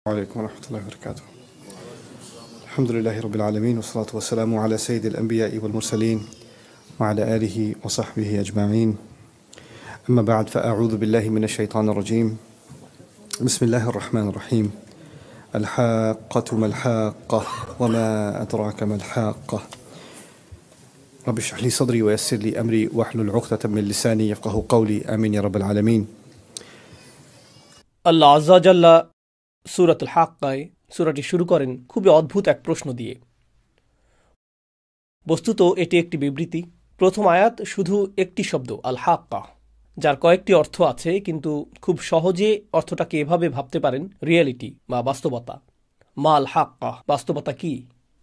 عليكم ورحمة الله وبركاته. الحمد لله رب العالمين والصلاة والسلام على سيد الأنبياء والمرسلين وعلى آله وصحبه أجمعين. أما بعد فأعوذ بالله من الشيطان الرجيم. بسم الله الرحمن الرحيم. الحاقة ما الحاقة وما أدراك ما الحاقة. رب اشرح لي صدري ويسر لي أمري واحلل عقدة من لساني يفقه قولي. آمين يا رب العالمين. আল্লাহ আজ্জা জাল্লা সূরাতুল হাক্কায় সূরাটি শুরু করেন খুবই অদ্ভুত এক প্রশ্ন দিয়ে। বস্তুত এটি একটি বিবৃতি। প্রথম আয়াত শুধু একটি শব্দ আল হাক্কা, যার কয়েকটি অর্থ আছে, কিন্তু খুব সহজে অর্থটাকে এভাবে ভাবতে পারেন রিয়েলিটি বা বাস্তবতা। মা আল হাক্কা, বাস্তবতা কি?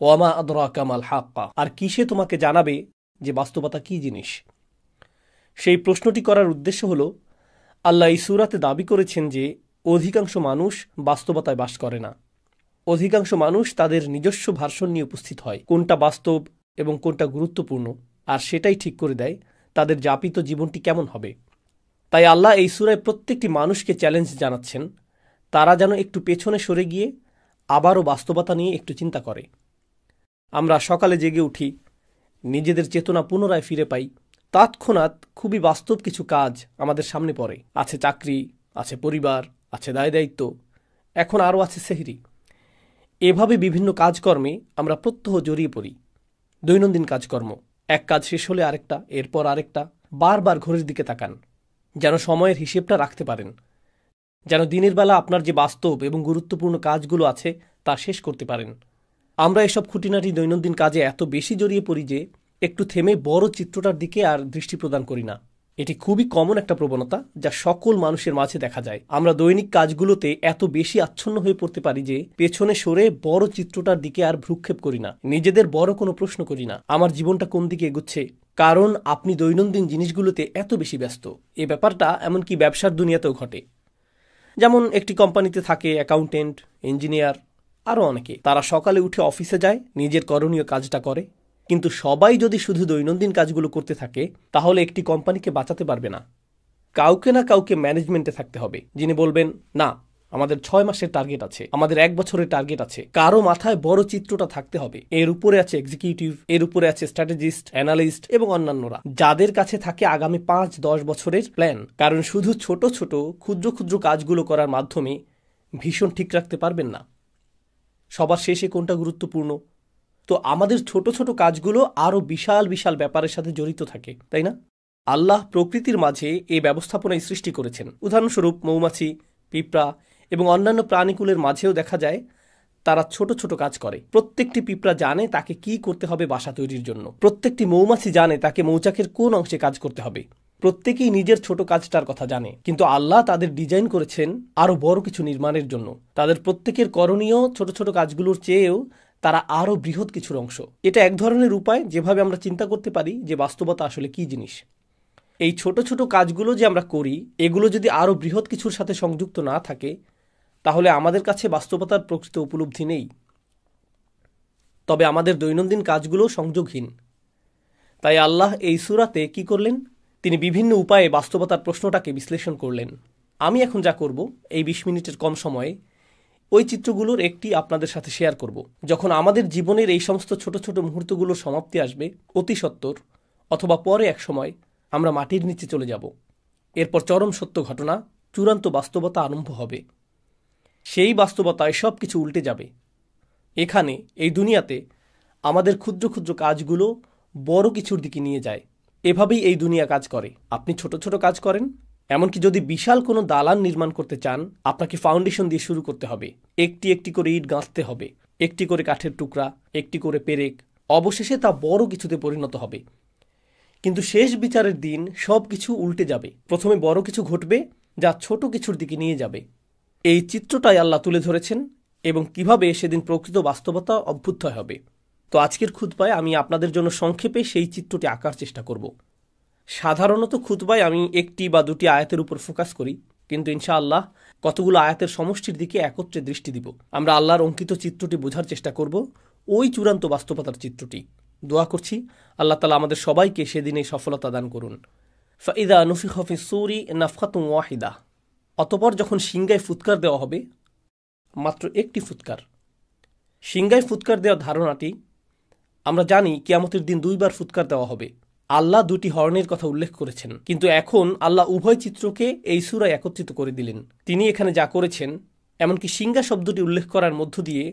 ওয়ামা আদরাকা মাল হাক্কা, আর কিসে তোমাকে জানাবে যে বাস্তবতা কি জিনিস? সেই প্রশ্নটি করার উদ্দেশ্য হল, আল্লাহ এই সূরাতে দাবি করেছেন যে অধিকাংশ মানুষ বাস্তবতায় বাস করে না। অধিকাংশ মানুষ তাদের নিজস্ব ভার্সন নিয়ে উপস্থিত হয়, কোনটা বাস্তব এবং কোনটা গুরুত্বপূর্ণ, আর সেটাই ঠিক করে দেয় তাদের যাপিত জীবনটি কেমন হবে। তাই আল্লাহ এই সূরায় প্রত্যেকটি মানুষকে চ্যালেঞ্জ জানাচ্ছেন, তারা যেন একটু পেছনে সরে গিয়ে আবারও বাস্তবতা নিয়ে একটু চিন্তা করে। আমরা সকালে জেগে উঠি, নিজেদের চেতনা পুনরায় ফিরে পাই, তৎক্ষণাৎ খুবই বাস্তব কিছু কাজ আমাদের সামনে পড়ে। আছে চাকরি, আছে পরিবার, আছে দায় দায়িত্ব, এখন আরও আছে সেহরি। এভাবে বিভিন্ন কাজকর্মে আমরা প্রত্যহ জড়িয়ে পড়ি। দৈনন্দিন কাজকর্ম, এক কাজ শেষ হলে আরেকটা, এরপর আরেকটা, বারবার ঘড়ির দিকে তাকান, যেন সময়ের হিসেবটা রাখতে পারেন, যেন দিনের বেলা আপনার যে বাস্তব এবং গুরুত্বপূর্ণ কাজগুলো আছে তা শেষ করতে পারেন। আমরা এসব খুঁটিনাটি দৈনন্দিন কাজে এত বেশি জড়িয়ে পড়ি যে একটু থেমে বড় চিত্রটার দিকে আর দৃষ্টি প্রদান করি না। এটি খুবই কমন একটা প্রবণতা যা সকল মানুষের মাঝে দেখা যায়। আমরা দৈনিক কাজগুলোতে এত বেশি আচ্ছন্ন হয়ে পড়তে পারি যে পেছনে সরে বড় চিত্রটার দিকে আর ভ্রুক্ষেপ করি না, নিজেদের বড় কোনো প্রশ্ন করি না, আমার জীবনটা কোন দিকে এগুচ্ছে, কারণ আপনি দৈনন্দিন জিনিসগুলোতে এত বেশি ব্যস্ত। এই ব্যাপারটা এমনকি ব্যবসার দুনিয়াতেও ঘটে। যেমন একটি কোম্পানিতে থাকে অ্যাকাউন্টেন্ট, ইঞ্জিনিয়ার, আরও অনেকে। তারা সকালে উঠে অফিসে যায়, নিজের করণীয় কাজটা করে, কিন্তু সবাই যদি শুধু দৈনন্দিন কাজগুলো করতে থাকে তাহলে একটি কোম্পানিকে বাঁচাতে পারবে না। কাউকে না কাউকে ম্যানেজমেন্টে থাকতে হবে, যিনি বলবেন না আমাদের 6 মাসের টার্গেট আছে, আমাদের 1 বছরের টার্গেট আছে। কারো মাথায় বড় চিত্রটা থাকতে হবে। এর উপরে আছে এক্সিকিউটিভ, এর উপরে আছে স্ট্র্যাটেজিস্ট, অ্যানালিস্ট এবং অন্যান্যরা, যাদের কাছে থাকে আগামী 5-10 বছরের প্ল্যান। কারণ শুধু ছোট ছোট ক্ষুদ্র ক্ষুদ্র কাজগুলো করার মাধ্যমে ভীষণ ঠিক রাখতে পারবেন না সবার শেষে কোনটা গুরুত্বপূর্ণ। তো আমাদের ছোট ছোট কাজগুলো আরও বিশাল বিশাল ব্যাপারের সাথে জড়িত থাকে, তাই না? আল্লাহ প্রকৃতির মাঝে এই ব্যবস্থাপনায় সৃষ্টি করেছেন। উদাহরণস্বরূপ মৌমাছি, পিঁপড়া এবং অন্যান্য প্রাণীকুলের মাঝেও দেখা যায় তারা ছোট ছোট কাজ করে। প্রত্যেকটি পিঁপড়া জানে তাকে কি করতে হবে বাসা তৈরির জন্য। প্রত্যেকটি মৌমাছি জানে তাকে মৌচাকের কোন অংশে কাজ করতে হবে। প্রত্যেকেই নিজের ছোট কাজটার কথা জানে, কিন্তু আল্লাহ তাদের ডিজাইন করেছেন আরও বড় কিছু নির্মাণের জন্য। তাদের প্রত্যেকের করণীয় ছোট ছোট কাজগুলোর চেয়েও তারা আরও বৃহৎ কিছুর অংশ। এটা এক ধরনের উপায় যেভাবে আমরা চিন্তা করতে পারি যে বাস্তবতা আসলে কি জিনিস। এই ছোট ছোট কাজগুলো যে আমরা করি, এগুলো যদি আরও বৃহৎ কিছুর সাথে সংযুক্ত না থাকে তাহলে আমাদের কাছে বাস্তবতার প্রকৃত উপলব্ধি নেই। তবে আমাদের দৈনন্দিন কাজগুলো সংযোগহীন। তাই আল্লাহ এই সূরাতে কি করলেন? তিনি বিভিন্ন উপায়ে বাস্তবতার প্রশ্নটাকে বিশ্লেষণ করলেন। আমি এখন যা করব এই 20 মিনিটের কম সময়ে ওই চিত্রগুলোর একটি আপনাদের সাথে শেয়ার করব। যখন আমাদের জীবনের এই সমস্ত ছোট ছোট মুহূর্তগুলোর সমাপ্তি আসবে অতি সত্বর, অথবা পরে এক সময় আমরা মাটির নিচে চলে যাব, এরপর চরম সত্য ঘটনা, চূড়ান্ত বাস্তবতা আরম্ভ হবে। সেই বাস্তবতায় সব কিছু উল্টে যাবে। এখানে এই দুনিয়াতে আমাদের ক্ষুদ্র ক্ষুদ্র কাজগুলো বড় কিছুর দিকে নিয়ে যায়। এভাবেই এই দুনিয়া কাজ করে। আপনি ছোট ছোট কাজ করেন, এমনকি যদি বিশাল কোনো দালান নির্মাণ করতে চান আপনাকে ফাউন্ডেশন দিয়ে শুরু করতে হবে। একটি একটি করে ইট গাঁথতে হবে, একটি করে কাঠের টুকরা, একটি করে পেরেক, অবশেষে তা বড় কিছুতে পরিণত হবে। কিন্তু শেষ বিচারের দিন সব কিছু উল্টে যাবে। প্রথমে বড় কিছু ঘটবে যা ছোট কিছুর দিকে নিয়ে যাবে। এই চিত্রটাই আল্লাহ তুলে ধরেছেন এবং কিভাবে সেদিন প্রকৃত বাস্তবতা অভ্যুদয় হবে। তো আজকের খুতবায় আমি আপনাদের জন্য সংক্ষেপে সেই চিত্রটি আঁকার চেষ্টা করব। সাধারণত খুতবায় আমি একটি বা দুটি আয়াতের উপর ফোকাস করি, কিন্তু ইনশাআল্লাহ কতগুলো আয়াতের সমষ্টির দিকে একত্রে দৃষ্টি দিব। আমরা আল্লাহর অঙ্কিত চিত্রটি বোঝার চেষ্টা করব, ওই চূড়ান্ত বাস্তবতার চিত্রটি। দোয়া করছি আল্লাহ তাআলা আমাদের সবাইকে সেদিনে সফলতা দান করুন। ফাইদা নুফিখা ফিস সূরি নাফখাতুন ওয়াহিদা, অতঃপর যখন সিংগায় ফুৎকার দেওয়া হবে মাত্র একটি ফুৎকার। সিংহায় ফুৎকার দেওয়ার ধারণাটি আমরা জানি কিয়ামতের দিন 2 বার ফুৎকার দেওয়া হবে। আল্লাহ 2টি হর্নের কথা উল্লেখ করেছেন, কিন্তু এখন আল্লাহ উভয় চিত্রকে এই সূরায় একত্রিত করে দিলেন। তিনি এখানে যা করেছেন, এমনকি সিংহা শব্দটি উল্লেখ করার মধ্য দিয়ে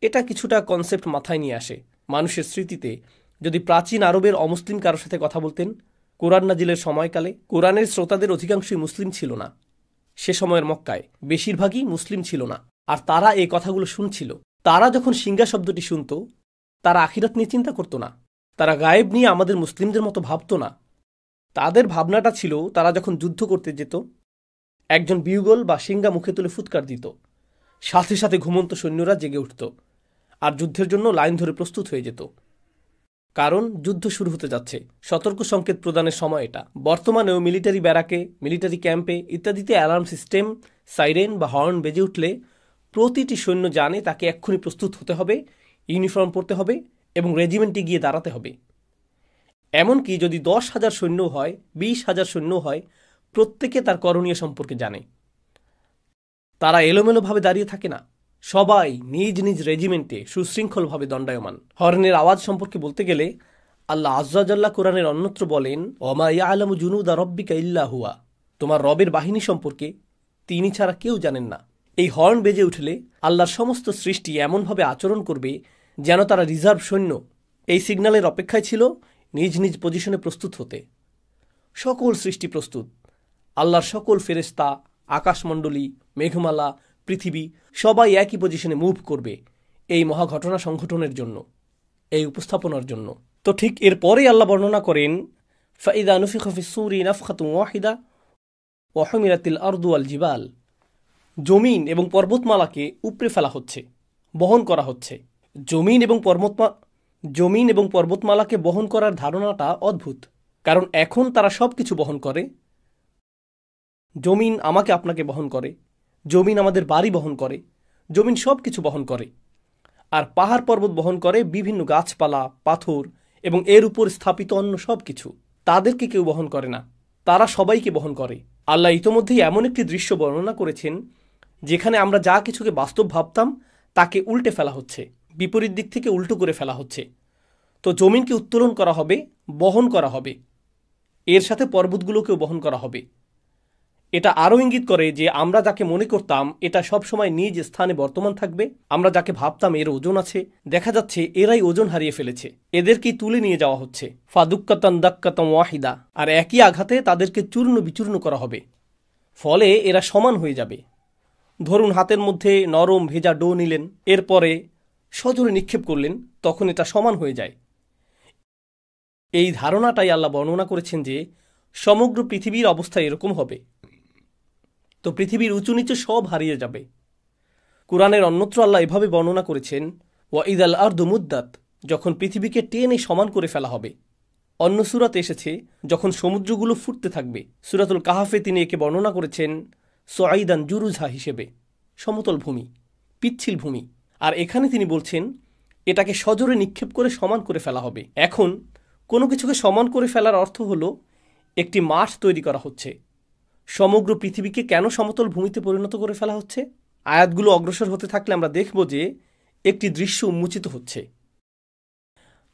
এটা কিছুটা কনসেপ্ট মাথায় নিয়ে আসে। মানুষের স্মৃতিতে যদি প্রাচীন আরবের অমুসলিম কারোর সাথে কথা বলতেন কোরআন নাজিলের সময়কালে, কোরআনের শ্রোতাদের অধিকাংশই মুসলিম ছিল না। সে সময়ের মক্কায় বেশিরভাগই মুসলিম ছিল না, আর তারা এই কথাগুলো শুনছিল। তারা যখন সিংহা শব্দটি শুনত, তারা আখিরাত নিয়ে চিন্তা করত না। তারা গায়েব নিয়ে আমাদের মুসলিমদের মতো ভাবত না। তাদের ভাবনাটা ছিল, তারা যখন যুদ্ধ করতে যেত, একজন বিউগল বা সিংহা মুখে তুলে ফুৎকার দিত, সাথে সাথে ঘুমন্ত সৈন্যরা জেগে উঠত আর যুদ্ধের জন্য লাইন ধরে প্রস্তুত হয়ে যেত। কারণ যুদ্ধ শুরু হতে যাচ্ছে, সতর্ক সংকেত প্রদানের সময় এটা। বর্তমানেও মিলিটারি ব্যারাকে, মিলিটারি ক্যাম্পে ইত্যাদিতে অ্যালার্ম সিস্টেম, সাইরেন বা হর্ন বেজে উঠলে প্রতিটি সৈন্য জানে তাকে এক্ষুনি প্রস্তুত হতে হবে, ইউনিফর্ম পরতে হবে এবং রেজিমেন্টে গিয়ে দাঁড়াতে হবে। এমনকি যদি 10,000 সৈন্য হয়, 20,000 সৈন্য হয়, প্রত্যেকে তার করণীয় সম্পর্কে জানে। তারা এলোমেলোভাবে দাঁড়িয়ে থাকে না, সবাই নিজ নিজ রেজিমেন্টে সুশৃঙ্খলভাবে দণ্ডায়মান। হর্নের আওয়াজ সম্পর্কে বলতে গেলে আল্লাহ আজ্জা জাল্লা কোরআনের অন্যত্র বলেন, ওমা ইয়ালামু জুনুদা রব্বিকা ইল্লা হুয়া, তোমার রবের বাহিনী সম্পর্কে তিনি ছাড়া কেউ জানেন না। এই হর্ন বেজে উঠলে আল্লাহর সমস্ত সৃষ্টি এমনভাবে আচরণ করবে যেন তারা রিজার্ভ সৈন্য। এই সিগন্যালের অপেক্ষায় ছিল নিজ নিজ পজিশনে প্রস্তুত হতে। সকল সৃষ্টি প্রস্তুত। আল্লাহর সকল ফেরেশতা, আকাশমণ্ডলী, মেঘমালা, পৃথিবী সবাই একই পজিশনে মুভ করবে এই মহাঘটনা সংঘটনের জন্য, এই উপস্থাপনার জন্য। তো ঠিক এরপরেই আল্লাহ বর্ণনা করেন, ফাইদা নুফিখা ফিস-সূরি নাফখাতুন ওয়াহিদা ওয়া হুমিলাতিল আরদু ওয়াল জিবাল, জমিন এবং পর্বতমালাকে উপড়ে ফেলা হচ্ছে, বহন করা হচ্ছে। জমিন এবং পর্বতমালাকে বহন করার ধারণাটা অদ্ভুত, কারণ এখন তারা সব কিছু বহন করে। জমিন আমাকে আপনাকে বহন করে, জমিন আমাদের বাড়ি বহন করে, জমিন সব কিছু বহন করে। আর পাহাড় পর্বত বহন করে বিভিন্ন গাছপালা, পাথর এবং এর উপর স্থাপিত অন্য সব কিছু। তাদেরকে কেউ বহন করে না, তারা সবাইকে বহন করে। আল্লাহ ইতোমধ্যেই এমন একটি দৃশ্য বর্ণনা করেছেন যেখানে আমরা যা কিছুকে বাস্তব ভাবতাম তাকে উল্টে ফেলা হচ্ছে, বিপরীত দিক থেকে উল্টো করে ফেলা হচ্ছে। তো জমিনকে উত্তোলন করা হবে, বহন করা হবে, এর সাথে পর্বতগুলোকেও বহন করা হবে। এটা আরও ইঙ্গিত করে যে আমরা যাকে মনে করতাম এটা সবসময় নিজ স্থানে বর্তমান থাকবে, আমরা যাকে ভাবতাম এর ওজন আছে, দেখা যাচ্ছে এরাই ওজন হারিয়ে ফেলেছে, এদেরকেই তুলে নিয়ে যাওয়া হচ্ছে। ফাদুক্কাতান দাক্কাতাম ওয়াহিদা, আর একই আঘাতে তাদেরকে চূর্ণ বিচূর্ণ করা হবে, ফলে এরা সমান হয়ে যাবে। ধরুন হাতের মধ্যে নরম ভেজা ডো নিলেন, এরপরে সজোরে নিক্ষেপ করলেন, তখন এটা সমান হয়ে যায়। এই ধারণাটাই আল্লাহ বর্ণনা করেছেন যে সমগ্র পৃথিবীর অবস্থা এরকম হবে। তো পৃথিবীর উঁচু নিচু সব হারিয়ে যাবে। কুরআনের অন্যত্র আল্লাহ এভাবে বর্ণনা করেছেন, ওয়াইদাল আরদু মুদ্দাত, যখন পৃথিবীকে টেনে সমান করে ফেলা হবে। অন্য সূরাতে এসেছে যখন সমুদ্রগুলো ফুটতে থাকবে। সূরাতুল কাহাফে তিনি একে বর্ণনা করেছেন সুআইদান জুরুজা হিসেবে, সমতল ভূমি, পিচ্ছিল ভূমি। আর এখানে তিনি বলছেন এটাকে সজোরে নিক্ষেপ করে সমান করে ফেলা হবে। এখন কোনো কিছুকে সমান করে ফেলার অর্থ হলো একটি মাঠ তৈরি করা হচ্ছে। সমগ্র পৃথিবীকে কেন সমতল ভূমিতে পরিণত করে ফেলা হচ্ছে? আয়াতগুলো অগ্রসর হতে থাকলে আমরা দেখব যে একটি দৃশ্য উন্মোচিত হচ্ছে।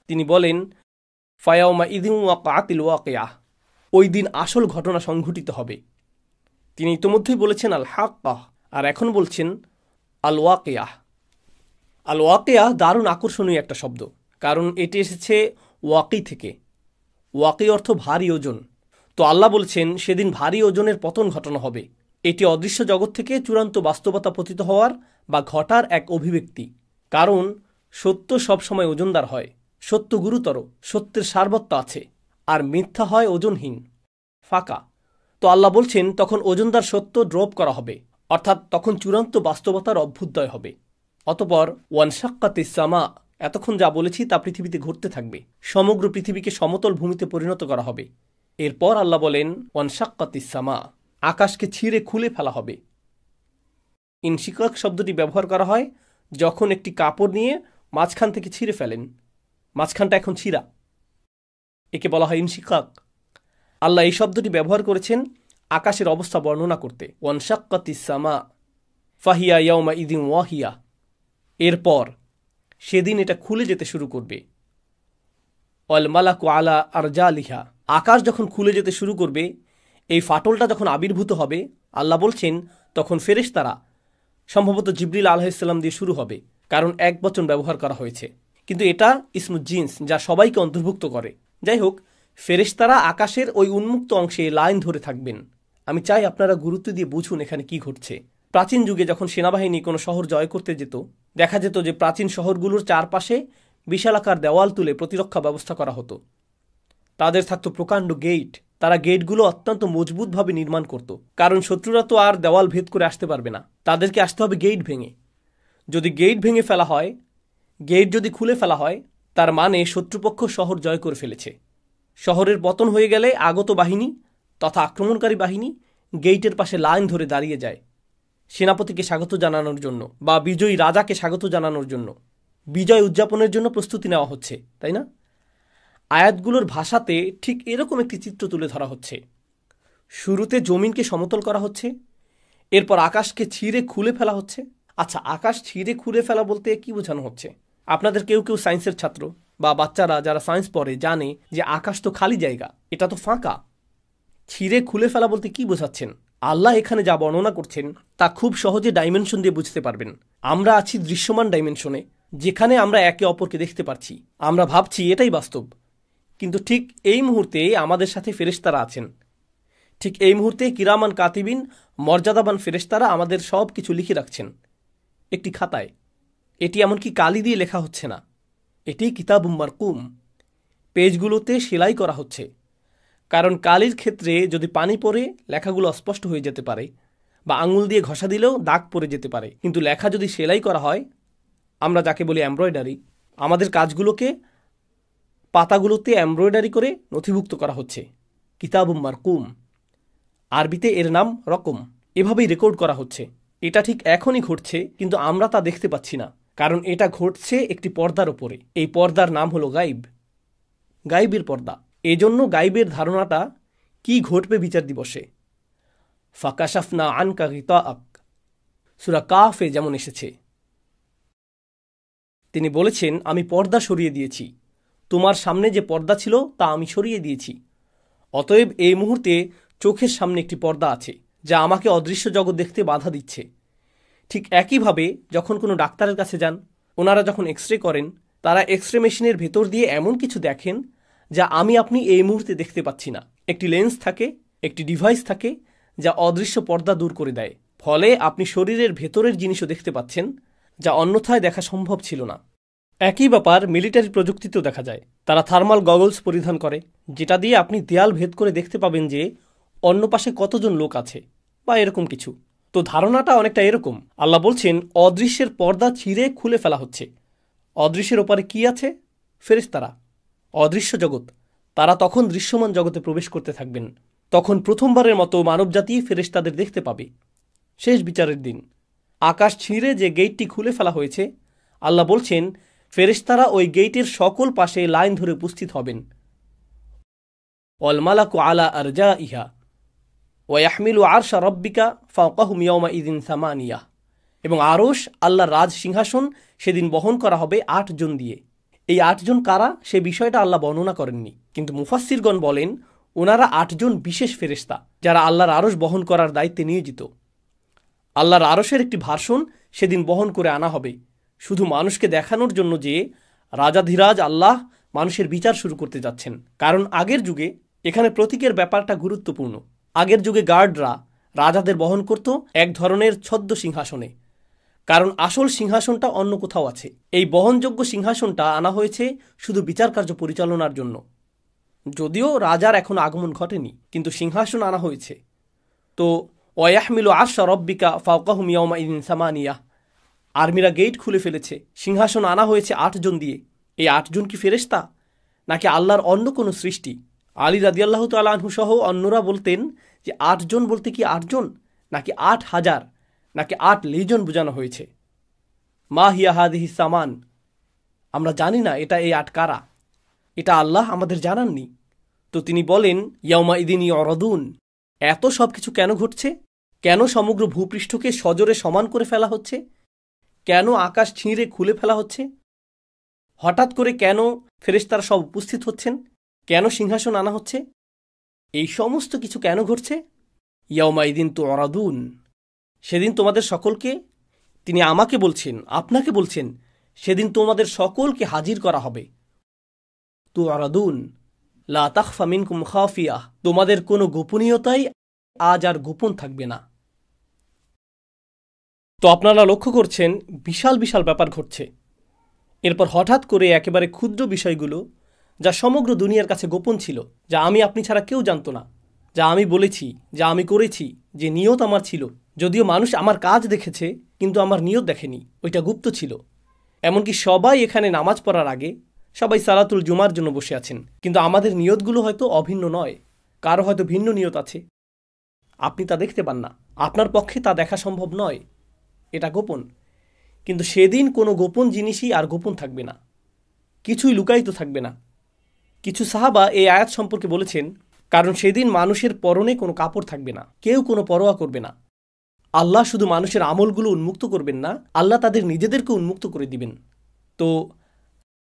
তিনি বলেন, ফায়াউমা ইদিন ওয়াকাতিল ওয়াকিয়াহ, ওই দিন আসল ঘটনা সংঘটিত হবে। তিনি ইতোমধ্যেই বলেছেন আল হাক্কাহ, আর এখন বলছেন আল ওয়াকিয়াহ। আল ওয়াকিয়াহ দারুণ আকর্ষণীয় একটা শব্দ, কারণ এটি এসেছে ওয়াকি থেকে। ওয়াকি অর্থ ভারী ওজন। তো আল্লাহ বলছেন সেদিন ভারী ওজনের পতন ঘটনা হবে। এটি অদৃশ্য জগৎ থেকে চূড়ান্ত বাস্তবতা পতিত হওয়ার বা ঘটার এক অভিব্যক্তি। কারণ সত্য সবসময় ওজনদার হয়, সত্য গুরুতর, সত্যের সারবত্য আছে, আর মিথ্যা হয় ওজনহীন, ফাঁকা। তো আল্লাহ বলছেন তখন ওজনদার সত্য ড্রপ করা হবে, অর্থাৎ তখন চূড়ান্ত বাস্তবতার অভ্যুদয় হবে। অতপর ওয়ানশাক্কাতিস সামা, এতক্ষণ যা বলেছি তা পৃথিবীতে ঘটতে থাকবে। সমগ্র পৃথিবীকে সমতল ভূমিতে পরিণত করা হবে। এরপর আল্লাহ বলেন ওয়ানশাক্কাতিস সামা, আকাশকে ছিঁড়ে খুলে ফেলা হবে। ইনশিকাক শব্দটি ব্যবহার করা হয় যখন একটি কাপড় নিয়ে মাঝখান থেকে ছিঁড়ে ফেলেন, মাঝখানটা এখন ছিঁড়া, একে বলা হয় ইনশিকাক। আল্লাহ এই শব্দটি ব্যবহার করেছেন আকাশের অবস্থা বর্ণনা করতে। ওয়ানশাক্কাতিস সামা ফাহিয়া ইয়াউমা ইদিন ওয়াহিয়া, এরপর সেদিন এটা খুলে যেতে শুরু করবে। অল মালাকু আলা আরজালিহা, আকাশ যখন খুলে যেতে শুরু করবে, এই ফাটলটা যখন আবির্ভূত হবে, আল্লাহ বলছেন তখন ফেরেশতারা, সম্ভবত জিবরিল আলাইহিসসালাম দিয়ে শুরু হবে, কারণ এক বচন ব্যবহার করা হয়েছে, কিন্তু এটা ইসমু জিন্স, যা সবাইকে অন্তর্ভুক্ত করে। যাই হোক, ফেরেশতারা আকাশের ওই উন্মুক্ত অংশে লাইন ধরে থাকবেন। আমি চাই আপনারা গুরুত্ব দিয়ে বুঝুন এখানে কি ঘটছে। প্রাচীন যুগে যখন সেনাবাহিনী কোনো শহর জয় করতে যেত, দেখা যেত যে প্রাচীন শহরগুলোর চারপাশে বিশালাকার দেওয়াল তুলে প্রতিরক্ষা ব্যবস্থা করা হতো। তাদের থাকতো প্রকাণ্ড গেট। তারা গেটগুলো অত্যন্ত মজবুতভাবে নির্মাণ করত, কারণ শত্রুরা তো আর দেওয়াল ভেদ করে আসতে পারবে না, তাদেরকে আসতে হবে গেট ভেঙে। যদি গেট ভেঙে ফেলা হয়, গেট যদি খুলে ফেলা হয়, তার মানে শত্রুপক্ষ শহর জয় করে ফেলেছে। শহরের পতন হয়ে গেলে আগত বাহিনী তথা আক্রমণকারী বাহিনী গেইটের পাশে লাইন ধরে দাঁড়িয়ে যায় সেনাপতিকে স্বাগত জানানোর জন্য, বা বিজয়ী রাজাকে স্বাগত জানানোর জন্য। বিজয় উদযাপনের জন্য প্রস্তুতি নেওয়া হচ্ছে, তাই না? আয়াতগুলোর ভাষাতে ঠিক এরকম একটি চিত্র তুলে ধরা হচ্ছে। শুরুতে জমিনকে সমতল করা হচ্ছে, এরপর আকাশকে ছিঁড়ে খুলে ফেলা হচ্ছে। আচ্ছা, আকাশ ছিঁড়ে খুলে ফেলা বলতে কি বোঝানো হচ্ছে? আপনাদের কেউ কেউ সায়েন্সের ছাত্র বা বাচ্চারা যারা সায়েন্স পড়ে জানে যে আকাশ তো খালি জায়গা, এটা তো ফাঁকা। ছিঁড়ে খুলে ফেলা বলতে কি বোঝাচ্ছেন? আল্লাহ এখানে যা বর্ণনা করছেন তা খুব সহজে ডাইমেনশন দিয়ে বুঝতে পারবেন। আমরা আছি দৃশ্যমান ডাইমেনশনে, যেখানে আমরা একে অপরকে দেখতে পাচ্ছি, আমরা ভাবছি এটাই বাস্তব। কিন্তু ঠিক এই মুহূর্তে আমাদের সাথে ফেরেশতারা আছেন। ঠিক এই মুহূর্তে কিরামান কাতিবিন, মর্যাদাবান ফেরেশতারা আমাদের সব কিছু লিখে রাখছেন একটি খাতায়। এটি এমনকি কালি দিয়ে লেখা হচ্ছে না, এটি কিতাবুম মারকুম, পেজগুলোতে সেলাই করা হচ্ছে। কারণ কালির ক্ষেত্রে যদি পানি পড়ে লেখাগুলো অস্পষ্ট হয়ে যেতে পারে, বা আঙুল দিয়ে ঘষা দিলেও দাগ পড়ে যেতে পারে। কিন্তু লেখা যদি সেলাই করা হয়, আমরা যাকে বলি এমব্রয়ডারি, আমাদের কাজগুলোকে পাতাগুলোতে এমব্রয়ডারি করে নথিভুক্ত করা হচ্ছে কিতাবুম মারকুম। আরবিতে এর নাম রকম। এভাবেই রেকর্ড করা হচ্ছে। এটা ঠিক এখনই ঘটছে, কিন্তু আমরা তা দেখতে পাচ্ছি না, কারণ এটা ঘটছে একটি পর্দার ওপরে। এই পর্দার নাম হলো গাইব, গাইবের পর্দা। এজন্য গাইবের ধারণাটা কি ঘটবে বিচার দিবসে। ফাকাশাফনা আনকা গিতাআক, সূরা কাফে যেমন এসেছে। তিনি বলেছেন, আমি পর্দা সরিয়ে দিয়েছি, তোমার সামনে যে পর্দা ছিল তা আমি সরিয়ে দিয়েছি। অতএব এই মুহূর্তে চোখের সামনে একটি পর্দা আছে, যা আমাকে অদৃশ্য জগৎ দেখতে বাধা দিচ্ছে। ঠিক একইভাবে যখন কোনো ডাক্তারের কাছে যান, ওনারা যখন এক্সরে করেন, তারা এক্সরে মেশিনের ভেতর দিয়ে এমন কিছু দেখেন যা আমি আপনি এই মুহূর্তে দেখতে পাচ্ছি না। একটি লেন্স থাকে, একটি ডিভাইস থাকে, যা অদৃশ্য পর্দা দূর করে দেয়। ফলে আপনি শরীরের ভেতরের জিনিসও দেখতে পাচ্ছেন, যা অন্যথায় দেখা সম্ভব ছিল না। একই ব্যাপার মিলিটারি প্রযুক্তিতেও দেখা যায়। তারা থার্মাল গগলস পরিধান করে, যেটা দিয়ে আপনি দেয়াল ভেদ করে দেখতে পাবেন যে অন্য পাশে কতজন লোক আছে, বা এরকম কিছু। তো ধারণাটা অনেকটা এরকম। আল্লাহ বলছেন, অদৃশ্যের পর্দা ছিঁড়ে খুলে ফেলা হচ্ছে। অদৃশ্যের ওপারে কি আছে? ফেরেশতারা, অদৃশ্য জগৎ। তারা তখন দৃশ্যমান জগতে প্রবেশ করতে থাকবেন। তখন প্রথমবারের মতো মানবজাতি ফেরেশতাদের দেখতে পাবে। শেষ বিচারের দিন আকাশ ছিঁড়ে যে গেটটি খুলে ফেলা হয়েছে, আল্লাহ বলছেন ফেরেশতারা ওই গেটের সকল পাশে লাইন ধরে উপস্থিত হবেন। ওয়াল মালাকু আলা আরজাইহা ওয়া ইয়াহমিলু আরশা রাব্বিকা ফাওকাহুম ইয়াওমাইযিন সামানিয়া, এবং আরশ, আল্লাহর রাজ সিংহাসন, সেদিন বহন করা হবে 8 জন দিয়ে। এই 8 জন কারা সে বিষয়টা আল্লাহ বর্ণনা করেননি, কিন্তু মুফাসসিরগণ বলেন ওনারা 8 জন বিশেষ ফেরেশতা, যারা আল্লাহর আরশ বহন করার দায়িত্বে নিয়োজিত। আল্লাহর আরশের একটি ভার্সন সেদিন বহন করে আনা হবে, শুধু মানুষকে দেখানোর জন্য যে রাজাধিরাজ আল্লাহ মানুষের বিচার শুরু করতে যাচ্ছেন। কারণ আগের যুগে এখানে প্রতীকের ব্যাপারটা গুরুত্বপূর্ণ। আগের যুগে গার্ডরা রাজাদের বহন করত এক ধরনের ছদ্ম সিংহাসনে, কারণ আসল সিংহাসনটা অন্য কোথাও আছে। এই বহনযোগ্য সিংহাসনটা আনা হয়েছে শুধু বিচার কার্য পরিচালনার জন্য। যদিও রাজার এখন আগমন ঘটেনি, কিন্তু সিংহাসন আনা হয়েছে। তো ওয়াহমিলু আরশা রাব্বিকা ফাওকাহুম ইয়াওমাইযিন সামানিয়া, আর্মিরা গেট খুলে ফেলেছে, সিংহাসন আনা হয়েছে 8 জন দিয়ে। এই 8 জন কি ফেরেশতা, নাকি আল্লাহর অন্য কোনো সৃষ্টি? আলী রাদিয়াল্লাহু তাআলা আনহু সহ অন্যরা বলতেন যে 8 জন বলতে কি 8 জন, নাকি 8,000, নাকি 8 লেজন বোঝানো হয়েছে। মা হিয়া হাদিহি সামান, আমরা জানি না এটা এই 8 কারা, এটা আল্লাহ আমাদের জানাননি। তো তিনি বলেন ইয়াউমাইযিন ইউরাদুন, এত সব কিছু কেন ঘটছে? কেন সমগ্র ভূপৃষ্ঠকে সজোরে সমান করে ফেলা হচ্ছে? কেন আকাশ ছিঁড়ে খুলে ফেলা হচ্ছে? হঠাৎ করে কেন ফেরেশতারা সব উপস্থিত হচ্ছেন? কেন সিংহাসন আনা হচ্ছে? এই সমস্ত কিছু কেন ঘটছে? ইয়াউমাইদিন তুআরাদুন, সেদিন তোমাদের সকলকে, তিনি আমাকে বলছেন, আপনাকে বলছেন, সেদিন তোমাদের সকলকে হাজির করা হবে। তুআরাদুন লা তাখফা মিনকুম খাফিয়াহ, তোমাদের কোনো গোপনীয়তাই আজ আর গোপন থাকবে না। তো আপনারা লক্ষ্য করছেন বিশাল বিশাল ব্যাপার ঘটছে। এরপর হঠাৎ করে একেবারে ক্ষুদ্র বিষয়গুলো, যা সমগ্র দুনিয়ার কাছে গোপন ছিল, যা আমি আপনি ছাড়া কেউ জানত না, যা আমি বলেছি, যা আমি করেছি, যে নিয়ত আমার ছিল, যদিও মানুষ আমার কাজ দেখেছে কিন্তু আমার নিয়ত দেখেনি, ওইটা গুপ্ত ছিল। এমনকি সবাই এখানে নামাজ পড়ার আগে সবাই সালাতুল জুমার জন্য বসে আছেন, কিন্তু আমাদের নিয়তগুলো হয়তো অভিন্ন নয়, কারো হয়তো ভিন্ন নিয়ত আছে। আপনি তা দেখতে পান না, আপনার পক্ষে তা দেখা সম্ভব নয়, এটা গোপন। কিন্তু সেদিন কোনো গোপন জিনিসই আর গোপন থাকবে না, কিছুই লুকায়িত থাকবে না। কিছু সাহাবা এই আয়াত সম্পর্কে বলেছেন, কারণ সেদিন মানুষের পরনে কোনো কাপড় থাকবে না, কেউ কোনো পরোয়া করবে না। আল্লাহ শুধু মানুষের আমলগুলো উন্মুক্ত করবেন না, আল্লাহ তাদের নিজেদেরকে উন্মুক্ত করে দিবেন। তো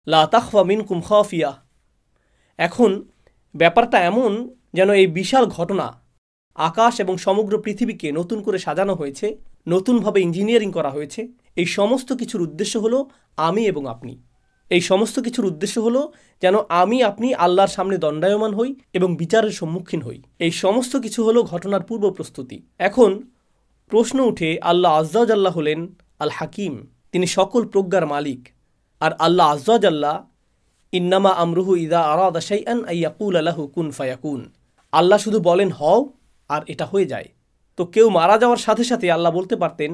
লা তাখফা মিনকুম খাফিয়া, এখন ব্যাপারটা এমন যেন এই বিশাল ঘটনা, আকাশ এবং সমগ্র পৃথিবীকে নতুন করে সাজানো হয়েছে, নতুনভাবে ইঞ্জিনিয়ারিং করা হয়েছে। এই সমস্ত কিছুর উদ্দেশ্য হলো আমি এবং আপনি। এই সমস্ত কিছুর উদ্দেশ্য হলো যেন আমি আপনি আল্লাহর সামনে দণ্ডায়মান হই এবং বিচারের সম্মুখীন হই। এই সমস্ত কিছু হলো ঘটনার পূর্ব প্রস্তুতি। এখন প্রশ্ন উঠে, আল্লাহ আজ্জাওয়াজাল্লাহ হলেন আল হাকিম, তিনি সকল প্রজ্ঞার মালিক। আর আল্লাহ আজ্জাওয়াজাল্লাহ ইন্নামা আমরুহু ইদা আরাদা শাইআন আইয়াকুলা লাহু কুন ফায়াকুন, আল্লাহ শুধু বলেন হও আর এটা হয়ে যায়। তো কেউ মারা যাওয়ার সাথে সাথে আল্লাহ বলতে পারতেন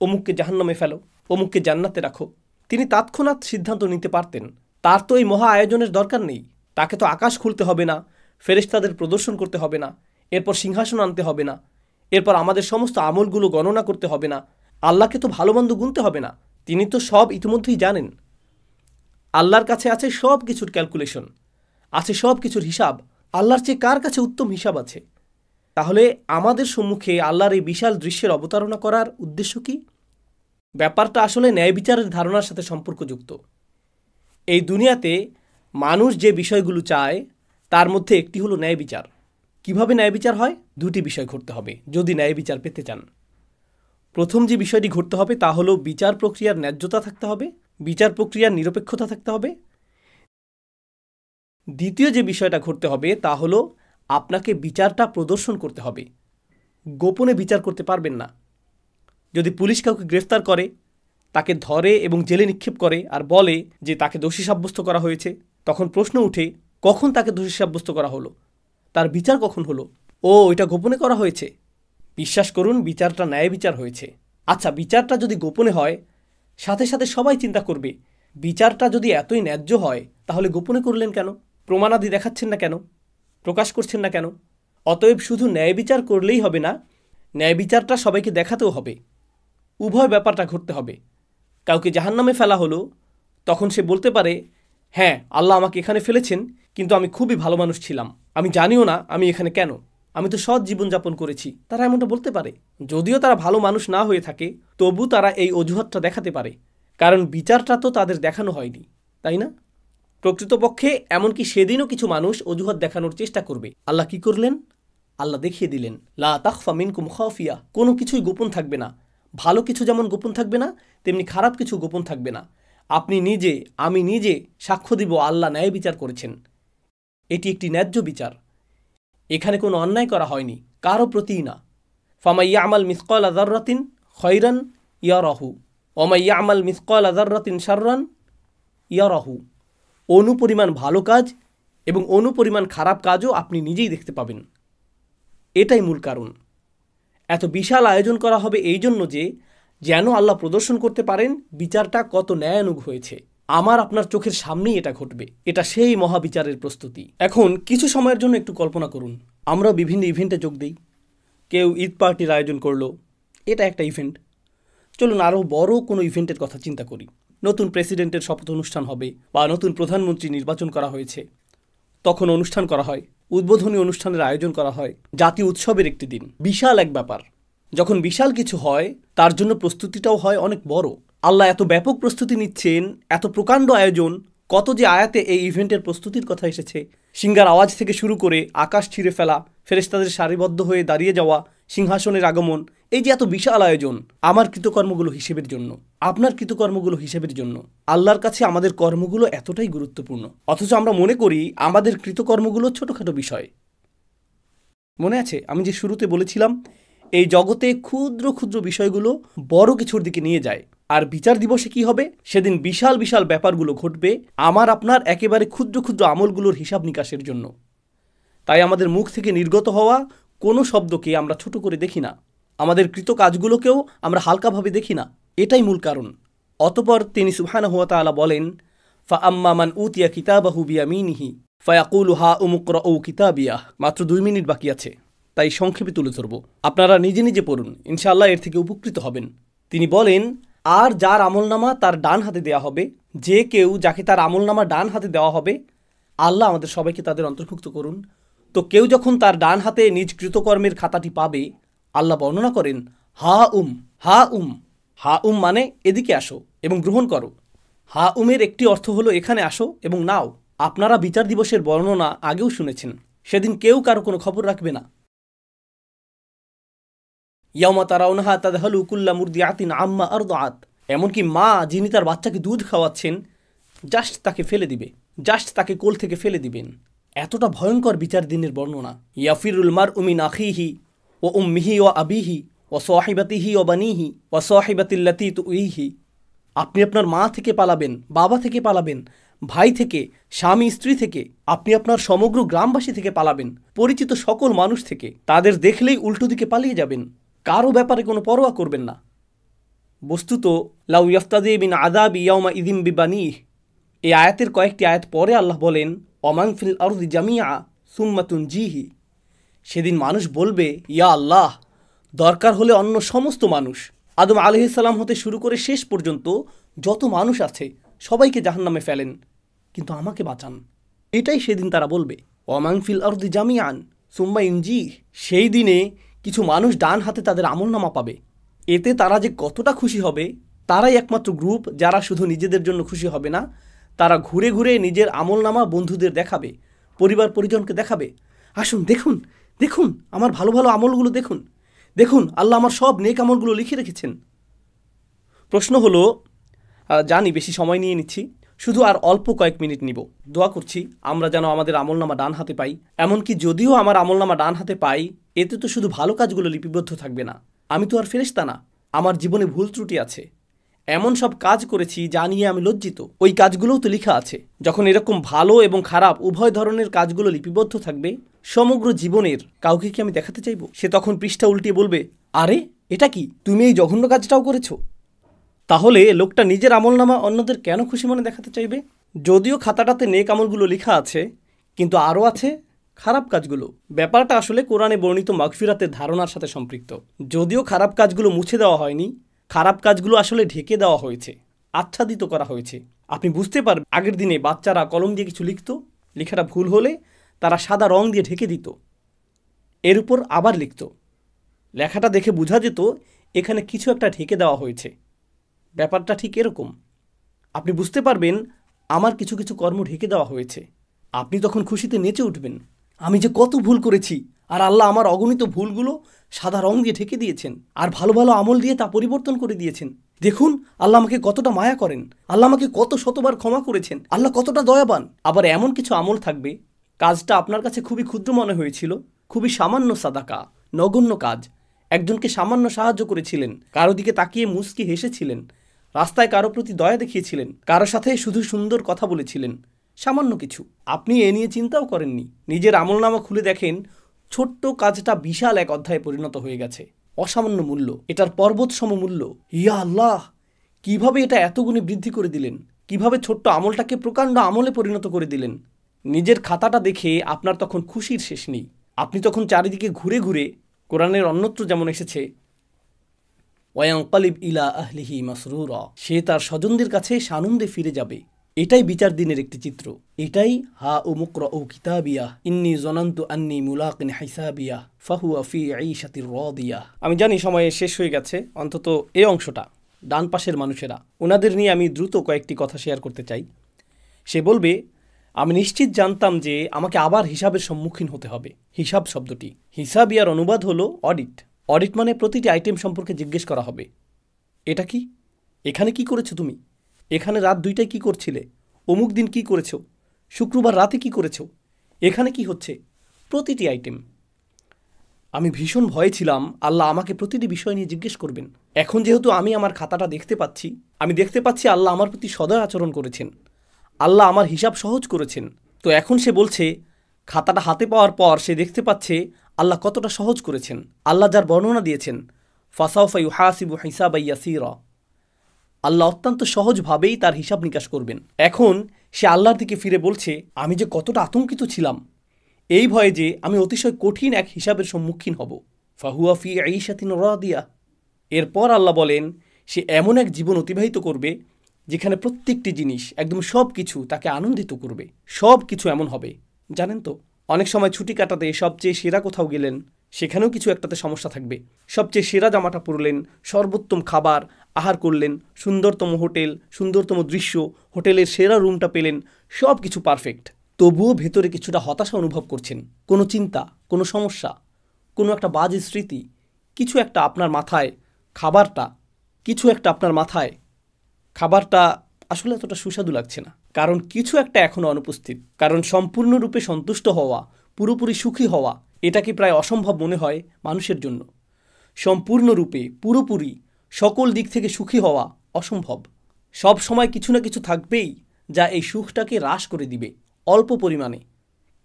অমুককে জাহান্নামে ফেলো, অমুককে জান্নাতে রাখো। তিনি তৎক্ষণাৎ সিদ্ধান্ত নিতে পারতেন। তার তো এই মহা আয়োজনের দরকার নেই। তাকে তো আকাশ খুলতে হবে না, ফেরেশতাদের প্রদর্শন করতে হবে না, এরপর সিংহাসন আনতে হবে না, এরপর আমাদের সমস্ত আমলগুলো গণনা করতে হবে না, আল্লাহকে তো ভালো মন্দ গুনতে হবে না। তিনি তো সব ইতিমধ্যেই জানেন। আল্লাহর কাছে আছে সব কিছুর ক্যালকুলেশন, আছে সব কিছুর হিসাব। আল্লাহর চেয়ে কার কাছে উত্তম হিসাব আছে? তাহলে আমাদের সম্মুখে আল্লাহর এই বিশাল দৃশ্যের অবতারণা করার উদ্দেশ্য কি? ব্যাপারটা আসলে ন্যায় বিচারের ধারণার সাথে সম্পর্কযুক্ত। এই দুনিয়াতে মানুষ যে বিষয়গুলো চায় তার মধ্যে একটি হলো ন্যায় বিচার। কিভাবে ন্যায় বিচার হয়? দুটি বিষয় ঘটতে হবে যদি ন্যায় বিচার পেতে চান। প্রথম যে বিষয়টি ঘটতে হবে তা হলো বিচার প্রক্রিয়ার ন্যায্যতা থাকতে হবে, বিচার প্রক্রিয়ার নিরপেক্ষতা থাকতে হবে। দ্বিতীয় যে বিষয়টা ঘটতে হবে তা হলো আপনাকে বিচারটা প্রদর্শন করতে হবে। গোপনে বিচার করতে পারবেন না। যদি পুলিশ কাউকে গ্রেফতার করে, তাকে ধরে এবং জেলে নিক্ষেপ করে আর বলে যে তাকে দোষী সাব্যস্ত করা হয়েছে, তখন প্রশ্ন উঠে কখন তাকে দোষী সাব্যস্ত করা হলো, তার বিচার কখন হলো? ও এটা গোপনে করা হয়েছে। বিশ্বাস করুন, বিচারটা ন্যায় বিচার হয়েছে। আচ্ছা, বিচারটা যদি গোপনে হয়, সাথে সাথে সবাই চিন্তা করবে বিচারটা যদি এতই ন্যায্য হয় তাহলে গোপনে করলেন কেন? প্রমাণাদি দেখাচ্ছেন না কেন? প্রকাশ করছেন না কেন? অতএব শুধু ন্যায় বিচার করলেই হবে না, ন্যায় বিচারটা সবাইকে দেখাতেও হবে। উভয় ব্যাপারটা ঘটতে হবে। কাউকে জাহান্নামে ফেলা হলো, তখন সে বলতে পারে, হ্যাঁ আল্লাহ আমাকে এখানে ফেলেছেন, কিন্তু আমি খুবই ভালো মানুষ ছিলাম, আমি জানিও না আমি এখানে কেন, আমি তো সৎ জীবনযাপন করেছি। তারা এমনটা বলতে পারে। যদিও তারা ভালো মানুষ না হয়ে থাকে, তবু তারা এই অজুহাতটা দেখাতে পারে, কারণ বিচারটা তো তাদের দেখানো হয়নি, তাই না? প্রকৃতপক্ষে এমনকি সেদিনও কিছু মানুষ অজুহাত দেখানোর চেষ্টা করবে। আল্লাহ কি করলেন? আল্লাহ দেখিয়ে দিলেন, লা তাখফা মিনকুম খাফিয়া, কোনো কিছুই গোপন থাকবে না। ভালো কিছু যেমন গোপন থাকবে না, তেমনি খারাপ কিছু গোপন থাকবে না। আপনি নিজে, আমি নিজে সাক্ষ্য দিব আল্লাহ ন্যায় বিচার করেছেন। এটি একটি ন্যায্য বিচার। এখানে কোনো অন্যায় করা হয়নি, কারো প্রতিই না। ফামান ইয়ামাল মিসকালা যাররাতিন খায়রান ইয়ারাহু ওয়া ইয়ামাল মিসকালা যাররাতিন শাররান ইয়ারাহু। অনুপরিমাণ ভালো কাজ এবং অনুপরিমাণ খারাপ কাজও আপনি নিজেই দেখতে পাবেন। এটাই মূল কারণ। এত বিশাল আয়োজন করা হবে এই জন্য যে যেন আল্লাহ প্রদর্শন করতে পারেন বিচারটা কত ন্যায়ানুগ হয়েছে। আমার আপনার চোখের সামনেই এটা ঘটবে। এটা সেই মহাবিচারের প্রস্তুতি। এখন কিছু সময়ের জন্য একটু কল্পনা করুন, আমরা বিভিন্ন ইভেন্টে যোগ দিই। কেউ ঈদ পার্টির আয়োজন করলো, এটা একটা ইভেন্ট। চলুন আরও বড় কোনো ইভেন্টের কথা চিন্তা করি। নতুন প্রেসিডেন্টের শপথ অনুষ্ঠান হবে বা নতুন প্রধানমন্ত্রী নির্বাচন করা হয়েছে, তখন অনুষ্ঠান করা হয়, উদ্বোধনী অনুষ্ঠানের আয়োজন করা হয়। জাতীয় উৎসবের একটি দিন, বিশাল এক ব্যাপার। যখন বিশাল কিছু হয় তার জন্য প্রস্তুতিটাও হয় অনেক বড়। আল্লাহ এত ব্যাপক প্রস্তুতি নিচ্ছেন, এত প্রকাণ্ড আয়োজন। কত যে আয়াতে এই ইভেন্টের প্রস্তুতির কথা এসেছে। সিংহার আওয়াজ থেকে শুরু করে আকাশ ছিঁড়ে ফেলা, ফেরেশতাদের সারিবদ্ধ হয়ে দাঁড়িয়ে যাওয়া, সিংহাসনের আগমন, এই যে এত বিশাল আয়োজন আমার কৃতকর্মগুলো হিসেবের জন্য, আপনার কৃতকর্মগুলো হিসেবের জন্য। আল্লাহর কাছে আমাদের কর্মগুলো এতটাই গুরুত্বপূর্ণ, অথচ আমরা মনে করি আমাদের কৃতকর্মগুলো ছোটোখাটো বিষয়। মনে আছে আমি যে শুরুতে বলেছিলাম এই জগতে ক্ষুদ্র ক্ষুদ্র বিষয়গুলো বড় কিছুর দিকে নিয়ে যায়। আর বিচার দিবসে কি হবে? সেদিন বিশাল বিশাল ব্যাপারগুলো ঘটবে আমার আপনার একেবারে ক্ষুদ্র ক্ষুদ্র আমলগুলোর হিসাব নিকাশের জন্য। তাই আমাদের মুখ থেকে নির্গত হওয়া কোনো শব্দকে আমরা ছোট করে দেখি না, আমাদের কৃত কাজগুলোকেও আমরা হালকাভাবে দেখি না। এটাই মূল কারণ। অতঃপর তিনি সুবহানাহু ওয়া তাআলা বলেন, ফাআম্মা মান উতিয়া কিতাবাহু বিয়ামিনিহি ফায়াকুলু হা উমুকরাউ কিতাবিয়াহ। মাত্র 2 মিনিট বাকি আছে, তাই সংক্ষেপে তুলে ধরব। আপনারা নিজে নিজে পড়ুন, ইনশাআল্লাহ এর থেকে উপকৃত হবেন। তিনি বলেন, আর যার আমলনামা তার ডান হাতে দেওয়া হবে, যে কেউ যাকে তার আমলনামা ডান হাতে দেওয়া হবে, আল্লাহ আমাদের সবাইকে তাদের অন্তর্ভুক্ত করুন। তো কেউ যখন তার ডান হাতে নিজ কৃতকর্মের খাতাটি পাবে, আল্লাহ বর্ণনা করেন, হা উম হা উম। হা উম মানে এদিকে আসো এবং গ্রহণ করো। হা উমের একটি অর্থ হলো এখানে আসো এবং নাও। আপনারা বিচার দিবসের বর্ণনা আগেও শুনেছেন। সেদিন কেউ কারো কোনো খবর রাখবে না। ইয়াউমা তারাউনাহা তাযহালু কুল্লু মুরদিআতিন আম্মা আরদাআত। এমনকি মা যিনি তার বাচ্চাকে দুধ খাওয়াচ্ছেন জাস্ট তাকে ফেলে দিবে, জাস্ট তাকে কোল থেকে ফেলে দিবেন। এতটা ভয়ঙ্কর বিচার দিনের বর্ণনা। ইয়াফিরুল মারউ মিন আখিহি ওয়া উম্মিহি ওয়া আবিহি ওয়া সাহিবাতিহি ওয়া বানিহি ওয়া সাহিবাতিল্লাতী তুইহি। আপনি আপনার মা থেকে পালাবেন, বাবা থেকে পালাবেন, ভাই থেকে, স্বামী স্ত্রী থেকে, আপনি আপনার সমগ্র গ্রামবাসী থেকে পালাবেন, পরিচিত সকল মানুষ থেকে। তাদের দেখলেই উল্টো দিকে পালিয়ে যাবেন, কারো ব্যাপারে কোনো পরোয়া করবেন না। বস্তুত লাউ ইয়াফতাদি মিন আযাবি ইয়াউমা ইযিম বিবানিহ। এই আয়াতের কয়েকটি আয়াত পরে আল্লাহ বলেন, ওমান ফিল আরদি জামিআ সুম্মা তুনজিহি। সেদিন মানুষ বলবে, ইয়া আল্লাহ, দরকার হলে অন্য সমস্ত মানুষ, আদম আলাইহিস সালাম হতে শুরু করে শেষ পর্যন্ত যত মানুষ আছে সবাইকে জাহান্নামে ফেলেন, কিন্তু আমাকে বাঁচান। এটাই সেদিন তারা বলবে, ওমান ফিল আরদি জামিআন সুম্মা ইনজিহ। সেই দিনে কিছু মানুষ ডান হাতে তাদের আমলনামা পাবে। এতে তারা যে কতটা খুশি হবে, তারাই একমাত্র গ্রুপ যারা শুধু নিজেদের জন্য খুশি হবে না, তারা ঘুরে ঘুরে নিজের আমলনামা বন্ধুদের দেখাবে, পরিবার পরিজনকে দেখাবে। আসুন দেখুন, দেখুন আমার ভালো ভালো আমলগুলো দেখুন, দেখুন আল্লাহ আমার সব নেক আমলগুলো লিখে রেখেছেন। প্রশ্ন হলো, জানি বেশি সময় নিয়ে নিচ্ছি, শুধু আর অল্প কয়েক মিনিট নিব। দোয়া করছি আমরা যেন আমাদের আমলনামা ডান হাতে পাই। এমনকি যদিও আমার আমলনামা ডান হাতে পাই, এতে তো শুধু ভালো কাজগুলো লিপিবদ্ধ থাকবে না। আমি তো আর ফেরেশতা না, আমার জীবনে ভুল ত্রুটি আছে, এমন সব কাজ করেছি যা নিয়ে আমি লজ্জিত, ওই কাজগুলোও তো লেখা আছে। যখন এরকম ভালো এবং খারাপ উভয় ধরনের কাজগুলো লিপিবদ্ধ থাকবে সমগ্র জীবনের, কাউকে কি আমি দেখাতে চাইব? সে তখন পৃষ্ঠা উল্টিয়ে বলবে, আরে এটা কি, তুমি এই জঘন্য কাজটাও করেছো? তাহলে লোকটা নিজের আমলনামা অন্যদের কেন খুশি মনে দেখাতে চাইবে? যদিও খাতাটাতে নেক আমলগুলো লেখা আছে, কিন্তু আরও আছে খারাপ কাজগুলো। ব্যাপারটা আসলে কোরআনে বর্ণিত মাগফিরাতের ধারণার সাথে সম্পৃক্ত। যদিও খারাপ কাজগুলো মুছে দেওয়া হয়নি, খারাপ কাজগুলো আসলে ঢেকে দেওয়া হয়েছে, আচ্ছাদিত করা হয়েছে। আপনি বুঝতে পারবেন, আগের দিনে বাচ্চারা কলম দিয়ে কিছু লিখত, লেখাটা ভুল হলে তারা সাদা রং দিয়ে ঢেকে দিত, এর উপর আবার লিখত। লেখাটা দেখে বোঝা যেত এখানে কিছু একটা ঢেকে দেওয়া হয়েছে। ব্যাপারটা ঠিক এরকম। আপনি বুঝতে পারবেন আমার কিছু কিছু কর্ম ঢেকে দেওয়া হয়েছে। আপনি তখন খুশিতে নেচে উঠবেন, আমি যে কত ভুল করেছি, আর আল্লাহ আমার অগণিত ভুলগুলো সাদা রং দিয়ে ঢেকে দিয়েছেন, আর ভালো ভালো আমল দিয়ে তা পরিবর্তন করে দিয়েছেন। দেখুন আল্লাহ আমাকে কতটা মায়া করেন, আল্লাহ আমাকে কত শতবার ক্ষমা করেছেন, আল্লাহ কতটা দয়াবান। আবার এমন কিছু আমল থাকবে, কাজটা আপনার কাছে খুবই ক্ষুদ্র মনে হয়েছিল, খুবই সামান্য সাদাকা, নগণ্য কাজ, একজনকে সামান্য সাহায্য করেছিলেন, কারো দিকে তাকিয়ে মুচকি হেসেছিলেন, রাস্তায় কারো প্রতি দয়া দেখিয়েছিলেন, কারো সাথে শুধু সুন্দর কথা বলেছিলেন, সামান্য কিছু। আপনি এ নিয়ে চিন্তাও করেননি। নিজের আমলনামা খুলে দেখেন ছোট্ট কাজটা বিশাল এক অধ্যায়ে পরিণত হয়ে গেছে। অসামান্য মূল্য, এটার পর্বত সম মূল্য। ইয়া আল্লাহ, কিভাবে এটা এত গুণে বৃদ্ধি করে দিলেন, কিভাবে ছোট্ট আমলটাকে প্রকাণ্ড আমলে পরিণত করে দিলেন। নিজের খাতাটা দেখে আপনার তখন খুশির শেষ নেই। আপনি তখন চারিদিকে ঘুরে ঘুরে, কোরআনের অন্যত্র যেমন এসেছে, ওয়ায়ানকালিব ইলা আহলিহি মাসরুরা, সে তার স্বজনদের কাছে সানন্দে ফিরে যাবে। এটাই বিচার দিনের একটি চিত্র। এটাই হা ও মুকরাউ কিতাবিয়া ইন্নী জনান্তু আন্নী মুলাকিন হিসাবিয়া ফাহুয়া ফি ঈশাতির রাদিয়া। আমি জানি সময় শেষ হয়ে গেছে, অন্তত এই অংশটা ডান পাশের মানুষেরা, ওনাদের নিয়ে আমি দ্রুত কয়েকটি কথা শেয়ার করতে চাই। সে বলবে, আমি নিশ্চিত জানতাম যে আমাকে আবার হিসাবের সম্মুখীন হতে হবে। হিসাব শব্দটি হিসাবিয়ার অনুবাদ হলো অডিট। অডিট মানে প্রতিটি আইটেম সম্পর্কে জিজ্ঞেস করা হবে। এটা কি? এখানে কি করেছো তুমি? এখানে রাত 2টায় কি করছিলে? অমুক দিন কি করেছো? শুক্রবার রাতে কি করেছো? এখানে কি হচ্ছে? প্রতিটি আইটেম। আমি ভীষণ ভয়ে ছিলাম আল্লাহ আমাকে প্রতিটি বিষয় নিয়ে জিজ্ঞেস করবেন। এখন যেহেতু আমি আমার খাতাটা দেখতে পাচ্ছি, আমি দেখতে পাচ্ছি আল্লাহ আমার প্রতি সদয় আচরণ করেছেন, আল্লাহ আমার হিসাব সহজ করেছেন। তো এখন সে বলছে, খাতাটা হাতে পাওয়ার পর সে দেখতে পাচ্ছে আল্লাহ কতটা সহজ করেছেন। আল্লাহ যার বর্ণনা দিয়েছেন, ফাসাউফা ইউহাসিবু হিসাবান ইয়াসীরা, আল্লাহ অত্যন্ত সহজভাবেই তার হিসাব নিকাশ করবেন। এখন সে আল্লাহর দিকে ফিরে বলছে, আমি যে কতটা আতঙ্কিত ছিলাম এই ভয়ে যে আমি অতিশয় কঠিন এক হিসাবের সম্মুখীন হব। ফাহুয়া ফি ঈশাতিন রাদিয়া। এরপর আল্লাহ বলেন, সে এমন এক জীবন অতিবাহিত করবে যেখানে প্রত্যেকটি জিনিস, একদম সব কিছু তাকে আনন্দিত করবে। সব কিছু এমন হবে। জানেন তো, অনেক সময় ছুটি কাটাতে সবচেয়ে সেরা কোথাও গেলেন, সেখানেও কিছু একটাতে সমস্যা থাকবে। সবচেয়ে সেরা জামাটা পরলেন, সর্বোত্তম খাবার আহার করলেন, সুন্দরতম হোটেল, সুন্দরতম দৃশ্য, হোটেলের সেরা রুমটা পেলেন, সব কিছু পারফেক্ট। তবুও ভেতরে কিছুটা হতাশা অনুভব করছেন। কোনো চিন্তা, কোনো সমস্যা, কোনো একটা বাজে স্মৃতি, কিছু একটা আপনার মাথায়, খাবারটা আসলে এতটা সুস্বাদু লাগছে না। কারণ কিছু একটা এখনও অনুপস্থিত। কারণ সম্পূর্ণরূপে সন্তুষ্ট হওয়া, পুরোপুরি সুখী হওয়া, এটা কি প্রায় অসম্ভব মনে হয় মানুষের জন্য। সম্পূর্ণরূপে, পুরোপুরি, সকল দিক থেকে সুখী হওয়া অসম্ভব। সব সময় কিছু না কিছু থাকবেই যা এই সুখটাকে হ্রাস করে দিবে, অল্প পরিমাণে,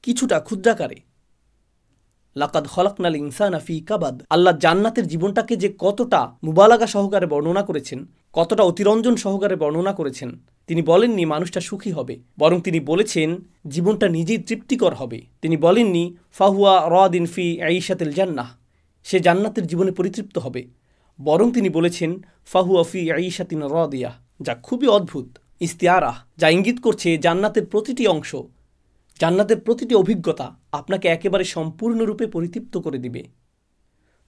কিছুটা ক্ষুদ্রাকারে। লাকাদ খলাকনাল ইনসানা ফি কাবাদ। আল্লাহ জান্নাতের জীবনটাকে যে কতটা মুবালাগা সহকারে বর্ণনা করেছেন, কতটা অতিরঞ্জন সহকারে বর্ণনা করেছেন। তিনি বলেননি মানুষটা সুখী হবে, বরং তিনি বলেছেন জীবনটা নিজেই তৃপ্তিকর হবে। তিনি বলেননি ফাহুয়া রাদিন ফি ঈশাতিল জান্নাহ, সে জান্নাতের জীবনে পরিতৃপ্ত হবে, বরং তিনি বলেছেন ফাহুয়া ফি ঈশাতিন রাদিয়া, যা খুবই অদ্ভুত ইস্তিআরা, যা ইঙ্গিত করছে জান্নাতের প্রতিটি অংশ, জান্নাতের প্রতিটি অভিজ্ঞতা আপনাকে একেবারে সম্পূর্ণরূপে পরিতৃপ্ত করে দিবে,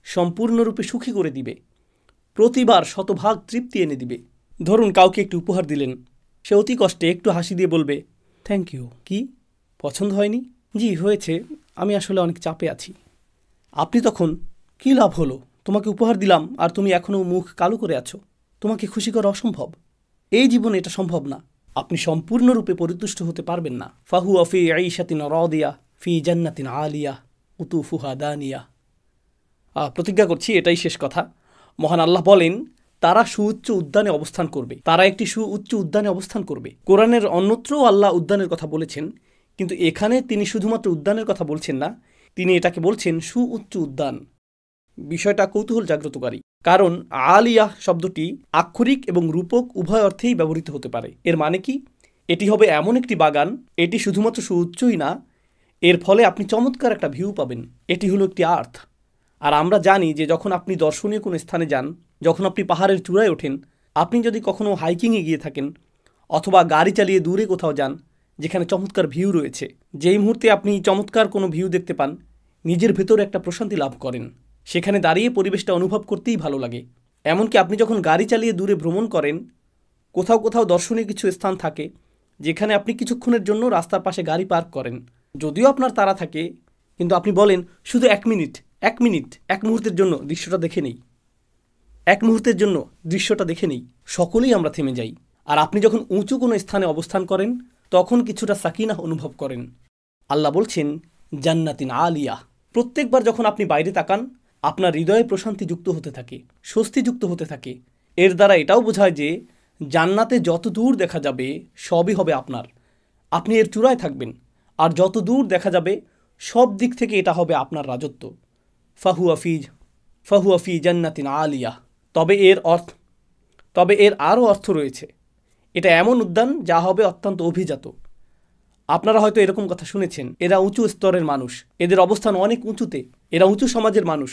সম্পূর্ণরূপে সুখী করে দিবে, প্রতিবার শতভাগ তৃপ্তি এনে দিবে। ধরুন কাউকে একটু উপহার দিলেন, সে অতি কষ্টে একটু হাসি দিয়ে বলবে থ্যাংক ইউ। কি, পছন্দ হয়নি? জি হয়েছে, আমি আসলে অনেক চাপে আছি। আপনি তখন, কী লাভ হলো, তোমাকে উপহার দিলাম আর তুমি এখনও মুখ কালো করে আছো, তোমাকে খুশি করা অসম্ভব, এই জীবনে এটা সম্ভব না। আপনি সম্পূর্ণরূপে পরিতুষ্ট হতে পারবেন না। ফাহুয়া ফি ঈশাতিন রাদিয়া ফি জান্নাতিন আলিয়া কুতুফুহা দানিয়া। প্রতিজ্ঞা করছি এটাই শেষ কথা। মহান আল্লাহ বলেন, তারা সুউচ্চ উদ্যানে অবস্থান করবে, তারা একটি সুউচ্চ উদ্যানে অবস্থান করবে। কোরআনের অন্যত্রও আল্লাহ উদ্যানের কথা বলেছেন, কিন্তু এখানে তিনি শুধুমাত্র উদ্যানের কথা বলছেন না, তিনি এটাকে বলছেন সুউচ্চ উদ্যান। বিষয়টা কৌতূহল জাগ্রতকারী, কারণ আলিয়া শব্দটি আক্ষরিক এবং রূপক উভয় অর্থেই ব্যবহৃত হতে পারে। এর মানে কি? এটি হবে এমন একটি বাগান, এটি শুধুমাত্র সুউচ্চই না, এর ফলে আপনি চমৎকার একটা ভিউ পাবেন। এটি হলো একটি আর্থ। আর আমরা জানি যে যখন আপনি দর্শনীয় কোনো স্থানে যান, যখন আপনি পাহাড়ের চূড়ায় ওঠেন, আপনি যদি কখনও হাইকিংয়ে গিয়ে থাকেন অথবা গাড়ি চালিয়ে দূরে কোথাও যান যেখানে চমৎকার ভিউ রয়েছে, যেই মুহূর্তে আপনি চমৎকার কোনো ভিউ দেখতে পান, নিজের ভেতরে একটা প্রশান্তি লাভ করেন। সেখানে দাঁড়িয়ে পরিবেশটা অনুভব করতেই ভালো লাগে। এমনকি আপনি যখন গাড়ি চালিয়ে দূরে ভ্রমণ করেন, কোথাও কোথাও দর্শনীয় কিছু স্থান থাকে যেখানে আপনি কিছুক্ষণের জন্য রাস্তার পাশে গাড়ি পার্ক করেন। যদিও আপনার তাড়া থাকে, কিন্তু আপনি বলেন শুধু এক মুহূর্তের জন্য দৃশ্যটা দেখে নেই, দৃশ্যটা দেখে নেই। সকলেই আমরা থেমে যাই। আর আপনি যখন উঁচু কোনো স্থানে অবস্থান করেন, তখন কিছুটা সাকিনাহ অনুভব করেন। আল্লাহ বলছেন জান্নাতিন আলিয়া। প্রত্যেকবার যখন আপনি বাইরে তাকান, আপনার হৃদয়ে প্রশান্তি যুক্ত হতে থাকে, স্বস্তি যুক্ত হতে থাকে। এর দ্বারা এটাও বোঝায় যে জান্নাতে যত দূর দেখা যাবে সবই হবে আপনার, আপনি এর চূড়ায় থাকবেন। আর যত দূর দেখা যাবে সব দিক থেকে এটা হবে আপনার রাজত্ব। ফাহুয়া ফি জান্নাতিন আলিয়া। তবে এর আরও অর্থ রয়েছে। এটা এমন উদ্যান যা হবে অত্যন্ত অভিজাত। আপনারা হয়তো এরকম কথা শুনেছেন, এরা উঁচু স্তরের মানুষ, এদের অবস্থান অনেক উঁচুতে, এরা উঁচু সমাজের মানুষ।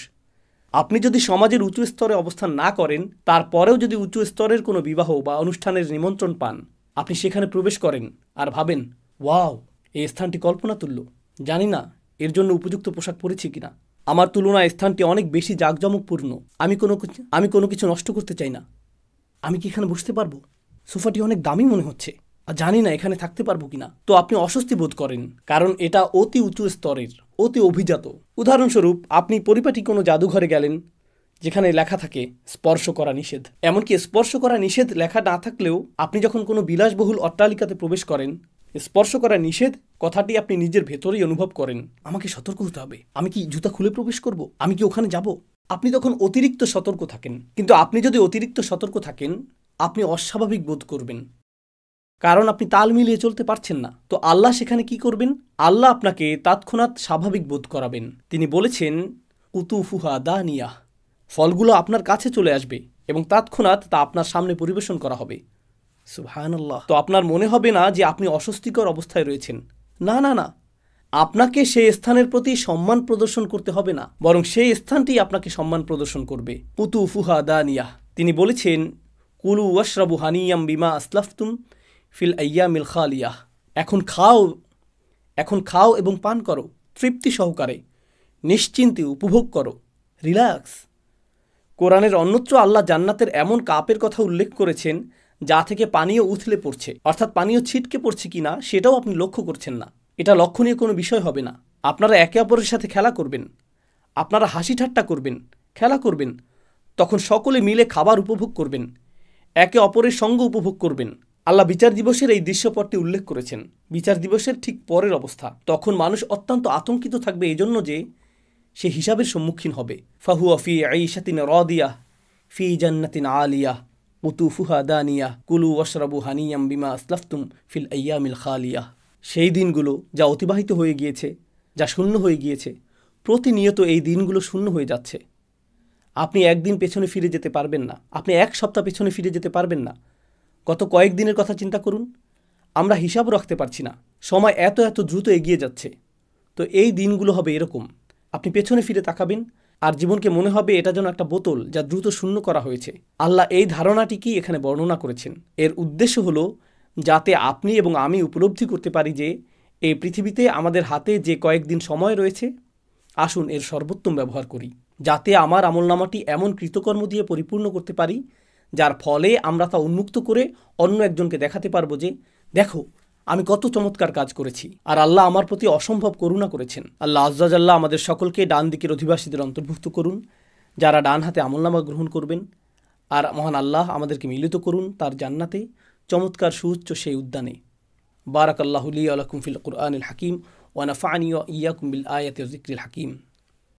আপনি যদি সমাজের উঁচু স্তরে অবস্থান না করেন, তারপরেও যদি উঁচু স্তরের কোনো বিবাহ বা অনুষ্ঠানের নিমন্ত্রণ পান, আপনি সেখানে প্রবেশ করেন আর ভাবেন, ওয়াও, এই স্থানটি কল্পনাতুল্য, জানি না এর জন্য উপযুক্ত পোশাক পরেছি কিনা, আমার তুলনায় স্থানটি অনেক বেশি জাঁকজমকপূর্ণ, আমি কোনো কিছু নষ্ট করতে চাই না, আমি কি এখানে বসতে পারবো, সোফাটি অনেক দামি মনে হচ্ছে, আর জানি না এখানে থাকতে পারবো কিনা। তো আপনি অস্বস্তি বোধ করেন, কারণ এটা অতি উঁচু স্তরের, অতি অভিজাত। উদাহরণস্বরূপ, আপনি পরিপাটি কোনো জাদুঘরে গেলেন যেখানে লেখা থাকে স্পর্শ করা নিষেধ। এমনকি স্পর্শ করা নিষেধ লেখা না থাকলেও আপনি যখন কোনো বিলাসবহুল অট্টালিকাতে প্রবেশ করেন, স্পর্শ করা নিষেধ কথাটি আপনি নিজের ভেতরেই অনুভব করেন। আমাকে সতর্ক হতে হবে, আমি কি জুতা খুলে প্রবেশ করব, আমি কি ওখানে যাব। আপনি তখন অতিরিক্ত সতর্ক থাকেন। কিন্তু আপনি যদি অতিরিক্ত সতর্ক থাকেন, আপনি অস্বাভাবিক বোধ করবেন, কারণ আপনি তাল মিলিয়ে চলতে পারছেন না। তো আল্লাহ সেখানে কি করবেন? আল্লাহ আপনাকে তৎক্ষণাৎ স্বাভাবিক বোধ করাবেন। তিনি বলেছেন, কুতুফুহা দানিয়াহ, ফলগুলো আপনার কাছে চলে আসবে এবং তৎক্ষণাৎ তা আপনার সামনে পরিবেশন করা হবে। সুবহানাল্লাহ। তো আপনার মনে হবে না যে আপনি অস্বস্তিকর অবস্থায় রয়েছেন। না না না, আপনাকে সেই স্থানের প্রতি সম্মান প্রদর্শন করতে হবে না, বরং সেই স্থানটি আপনাকে সম্মান প্রদর্শন করবে। কুতুফুহা দানিয়াহ। তিনি বলেছেন, কুলু ওয়াশরাবু হানিয়াম বিমা আসলাফতুম ফিল আইয়ামিল খালিয়াহ। এখন খাও এবং পান করো তৃপ্তি সহকারে, নিশ্চিন্তে উপভোগ করো, রিল্যাক্স। কোরআনের অন্যত্র আল্লাহ জান্নাতের এমন কাপের কথা উল্লেখ করেছেন যা থেকে পানীয় উথলে পড়ছে, অর্থাৎ পানীয় ছিটকে পড়ছে কিনা সেটাও আপনি লক্ষ্য করছেন না। এটা লক্ষণীয় কোনো বিষয় হবে না। আপনারা একে অপরের সাথে খেলা করবেন, আপনারা হাসি ঠাট্টা করবেন, খেলা করবেন, তখন সকলে মিলে খাবার উপভোগ করবেন, একে অপরের সঙ্গ উপভোগ করবেন। আল্লাহ বিচার দিবসের এই দৃশ্যপটটি উল্লেখ করেছেন। বিচার দিবসের ঠিক পরের অবস্থা, তখন মানুষ অত্যন্ত আতঙ্কিত থাকবে এই জন্য যে সে হিসাবের সম্মুখীন হবে। ফাহুয়া ফি আইশাতিন রাদিয়াহ ফি জান্নাতিন আলিয়াহ কুতুফুহা দানিয়াহ কুলু ওয়াশরাবু হানিয়াম বিমা আসলাফতুম ফিল আইয়ামিল খালিয়াহ। সেই দিনগুলো যা অতিবাহিত হয়ে গিয়েছে, যা শূন্য হয়ে গিয়েছে, প্রতিনিয়ত এই দিনগুলো শূন্য হয়ে যাচ্ছে। আপনি একদিন পেছনে ফিরে যেতে পারবেন না, আপনি এক সপ্তাহ পেছনে ফিরে যেতে পারবেন না। গত কয়েকদিনের কথা চিন্তা করুন, আমরা হিসাবও রাখতে পারছি না, সময় এত এত দ্রুত এগিয়ে যাচ্ছে। তো এই দিনগুলো হবে এরকম, আপনি পেছনে ফিরে তাকাবেন আর জীবনকে মনে হবে এটা যেন একটা বোতল যা দ্রুত শূন্য করা হয়েছে। আল্লাহ এই ধারণাটিকেই এখানে বর্ণনা করেছেন। এর উদ্দেশ্য হলো যাতে আপনি এবং আমি উপলব্ধি করতে পারি যে এই পৃথিবীতে আমাদের হাতে যে কয়েকদিন সময় রয়েছে, আসুন এর সর্বোত্তম ব্যবহার করি, যাতে আমার আমলনামাটি এমন কৃতকর্ম দিয়ে পরিপূর্ণ করতে পারি যার ফলে আমরা তা উন্মুক্ত করে অন্য একজনকে দেখাতে পারবো যে দেখো আমি কত চমৎকার কাজ করেছি, আর আল্লাহ আমার প্রতি অসম্ভব করুণা করেছেন। আল্লাহ আজ্জা জাল্লাহ আমাদের সকলকে ডান দিকের অধিবাসীদের অন্তর্ভুক্ত করুন, যারা ডান হাতে আমলনামা গ্রহণ করবেন। আর মহান আল্লাহ আমাদেরকে মিলিত করুন তার জান্নাতে, চমৎকার সুউচ্চ সেই উদ্যানে। বারাকাল্লাহু লি ওয়া লাকুম ফিল কুরআনিল হাকিম ওয়া নাফা'নি ওয়া ইয়্যাকুম বিল আয়াতি ওয়া যিকরিল হাকিম।